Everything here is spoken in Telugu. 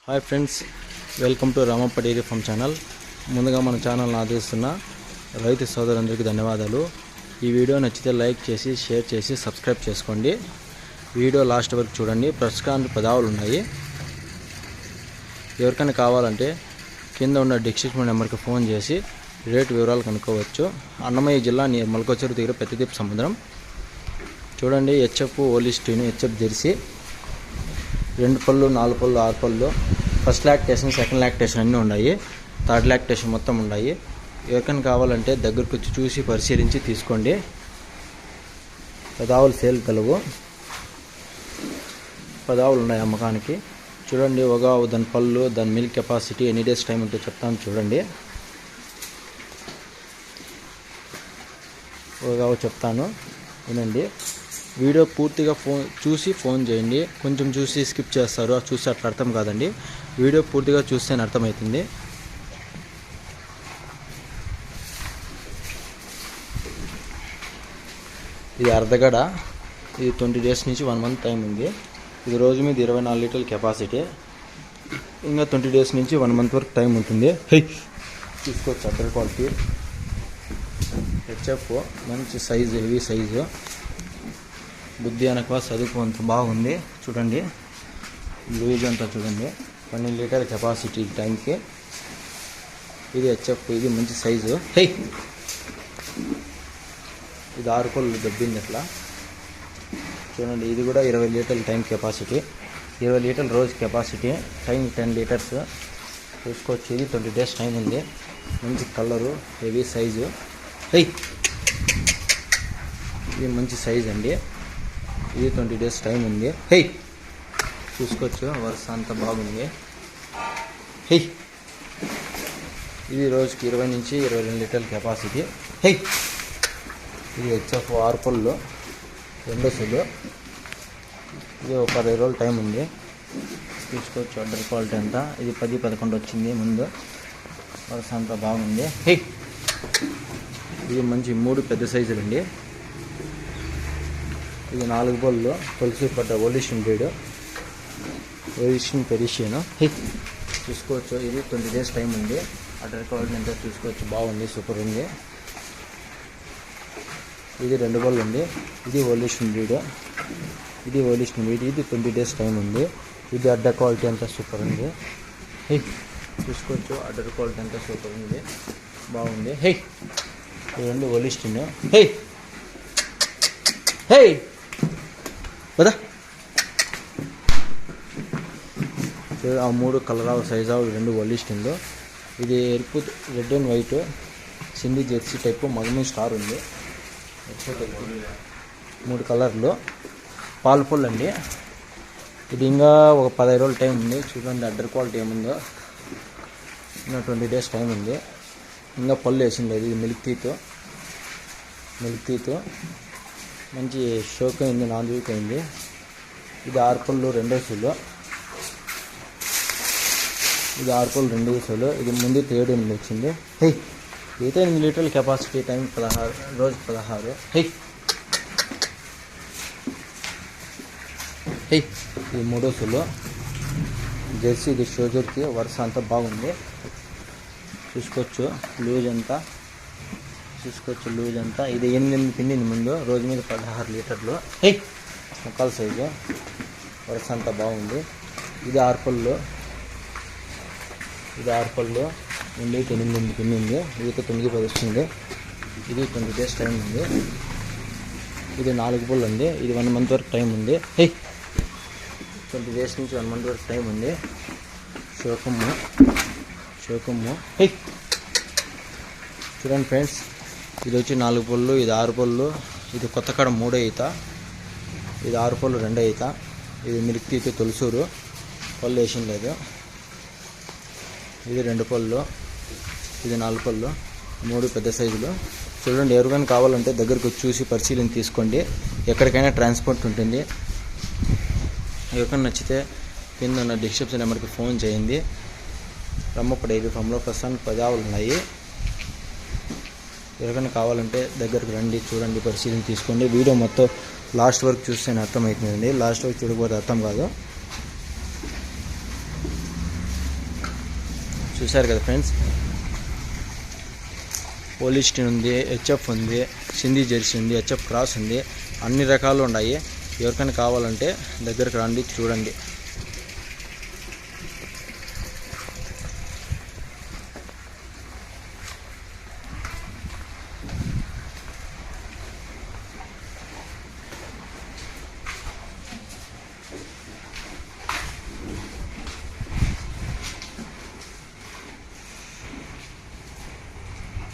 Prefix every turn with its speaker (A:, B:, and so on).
A: Hi friends, welcome to Ramappa dairy farm channel. ముందుగా మన ఛానల్ని ఆదరిస్తున్న రైతు సోదరులందరికీ ధన్యవాదాలు. ఈ వీడియో నచ్చితే లైక్ చేసి షేర్ చేసి సబ్స్క్రైబ్ చేసుకోండి. వీడియో లాస్ట్ వరకు చూడండి. ప్రస్తుతానికి 10 ఆవులు ఉన్నాయి. ఎవరికైనా కావాలంటే కింద ఉన్న డిస్క్రిప్షన్ నెంబర్కి ఫోన్ చేసి రేటు వివరాలు కనుక్కోవచ్చు. అన్నమయ్య జిల్లా మల్కోచెరు దగ్గర పెద్దదీప్ సముద్రం. చూడండి, హెచ్ఎఫ్ ఓలిస్టీన్, హెచ్ఎఫ్ జెర్సీ, 2 పళ్ళు, 4 పళ్ళు, 6 పళ్ళు, ఫస్ట్ లాక్టేషన్, సెకండ్ లాక్టేషన్ అన్నీ ఉన్నాయి. థర్డ్ లాక్టేషన్ మొత్తం ఉన్నాయి. ఎవరికైనా కావాలంటే దగ్గరకు వచ్చి చూసి పరిశీలించి తీసుకోండి. 10 ఆవులు సేల్ కలవు. 10 ఆవులు ఉన్నాయి అమ్మకానికి. చూడండి, ఒక ఆవు, దాని పళ్ళు, దాని మిల్క్ కెపాసిటీ, ఎన్ని డేస్ టైం ఉంటే చెప్తాను చూడండి. ఒక ఆవు చెప్తాను, వినండి. వీడియో పూర్తిగా చూసి ఫోన్ చేయండి. కొంచెం చూసి స్కిప్ చేస్తారు, చూసి అట్లా అర్థం కాదండి. వీడియో పూర్తిగా చూస్తేనే అర్థమవుతుంది. ఇది అర్ధగడ. ఇది 20 డేస్ నుంచి 1 మంత్ టైం ఉంది. ఇది రోజు మీద 24 లీటర్ల కెపాసిటీ. ఇంకా 20 డేస్ నుంచి 1 మంత్ వరకు టైం ఉంటుంది. తీసుకోవచ్చు. అద్దర్ క్వాలిటీ హెచ్ఎఫ్, మంచి సైజు, హెవీ సైజు. బుద్ధి అనక చదువుకు అంత బాగుంది. చూడండి, లూజ్ అంతా చూడండి. 12 లీటర్ల కెపాసిటీ టైంకి. ఇది హెచ్ఎఫ్, ఇది మంచి సైజు. ఇది 6 పళ్ళు దబ్బింది అట్లా. చూడండి, ఇది కూడా 20 లీటర్ల టైం కెపాసిటీ. 20 లీటర్ల రోజు కెపాసిటీ. టైం 10 లీటర్స్ చూసుకోవచ్చు. ఇది 20 డేస్ టైం ఉంది. మంచి కలరు, హెవీ సైజు. ఇది మంచి సైజ్ అండి. ఇది 20 డేస్ టైం ఉంది. చూసుకోవచ్చు, వరుస అంతా బాగుంది. ఇది రోజుకి 20 నుంచి 22 లీటర్ల కెపాసిటీ. ఇది హెచ్ఎఫ్ 6 పళ్ళు, 2 సులు. ఇది ఒక 10 రోజుల టైం ఉంది. చూసుకోవచ్చు అడ్డర్ క్వాలిటీ అంతా. ఇది 10-11 వచ్చింది ముందు. వరుస అంతా బాగుంది. ఇది మంచి 3 పెద్ద సైజులు అండి. ఇది 4 పళ్ళు, తులసి పడ్డ ఓలిస్టీన్ బ్రీడ్, ఓలిస్టీన్ పెరిషియన్. చూసుకోవచ్చు, ఇది 20 డేస్ టైం ఉంది. అడ్డర్ క్వాలిటీ అంతా చూసుకోవచ్చు, బాగుంది, సూపర్ ఉంది. ఇది 2 పళ్ళు ఉంది. ఇది ఓలిస్టీన్ బ్రీడ్, ఇది ఓలిస్టీన్ బ్రీడ్. ఇది 20 డేస్ టైం ఉంది. ఇది అడ్డర్ క్వాలిటీ అంతా సూపర్ ఉంది. చూసుకోవచ్చు, అడ్డర్ క్వాలిటీ అంతా సూపర్ ఉంది, బాగుంది. చూడండి, ఓలిస్టీన్. కదా ఆ 3 కలర్ ఆవు, సైజ్ ఆవు, 2 ఓలిస్టీన్లు. ఇది ఎరుపు, red and white, Sindhi jersey type, మగమీ స్టార్ ఉంది. 3 కలర్లు. పాలు పళ్ళు అండి. ఇది ఇంకా ఒక 15 రోజుల టైం ఉంది. చూడండి అడ్డర్ క్వాలిటీ ఏముందో. ఇంకా 20 డేస్ టైం ఉంది. ఇంకా పళ్ళు వేసింది లేదు. ఇది మిల్క్ తీతో మంచి షోక్ అయింది, నాలుగు అయింది. ఇది 6 పళ్ళు, 2 సులు. ఇది 6 పళ్ళు, 2 సులు. ఇది ముందు 7 వచ్చింది. ఇది 8 లీటర్ల కెపాసిటీ. టైం 16, రోజు 16. ఇది 3 సులు. జెర్సీ, ఇది షో జెర్సీ. వరుస అంతా బాగుంది. చూసుకోవచ్చు లూజ్ అంతా. ఇది 8 పిండింది ముందు. రోజు మీద 16 లీటర్లు. ముక్కల సైజు. వరుస అంతా బాగుంది. ఇది 6 పళ్ళు. ఇది 6 పళ్ళు ఉండి 8 పిండింది. ఇది 9-10 వస్తుంది. ఇది 20 డేస్ టైం ఉంది. ఇది 4 పళ్ళు ఉంది. ఇది 1 మంత్ వరకు టైం ఉంది. 20 డేస్ నుంచి 1 మంత్ వరకు టైం ఉంది. షోకమ్ము. చూడండి ఫ్రెండ్స్, ఇది వచ్చి 4 పళ్ళు, ఇది 6 పళ్ళు. ఇది కొత్త కాడ 3 ఈత. ఇది 6 పళ్ళు, 2 ఈత. ఇది మిల్క్ తీత, తొలసూరు. పళ్ళు వేసిన లేదు. ఇది 2 పళ్ళు. ఇది 4 పళ్ళు. 3 పెద్ద సైజులు. చూడండి, ఎవరికైనా కావాలంటే దగ్గరకు వచ్చి చూసి పరిశీలన తీసుకోండి. ఎక్కడికైనా ట్రాన్స్పోర్ట్ ఉంటుంది. ఎవరికైనా నచ్చితే కింద ఉన్న డిస్క్రిప్షన్ నెంబర్కి ఫోన్ చేయండి. రామప్ప డైరీ ఫామ్లో ప్రస్తుతానికి 10 ఆవులు ఉన్నాయి. ఎవరికైనా కావాలంటే దగ్గరకు రండి, చూడండి, పరిశీలన తీసుకోండి. వీడియో మొత్తం లాస్ట్ వరకు చూస్తేనే అర్థమవుతుందండి. లాస్ట్ వరకు చూడకపోతే అర్థం కాదు. చూశారు కదా ఫ్రెండ్స్, హోలిస్టీన్ ఉంది, హెచ్ఎఫ్ ఉంది, సింధీ జెర్సీ ఉంది, హెచ్ఎఫ్ క్రాస్ ఉంది, అన్ని రకాలు ఉన్నాయి. ఎవరికైనా కావాలంటే దగ్గరకు రండి, చూడండి.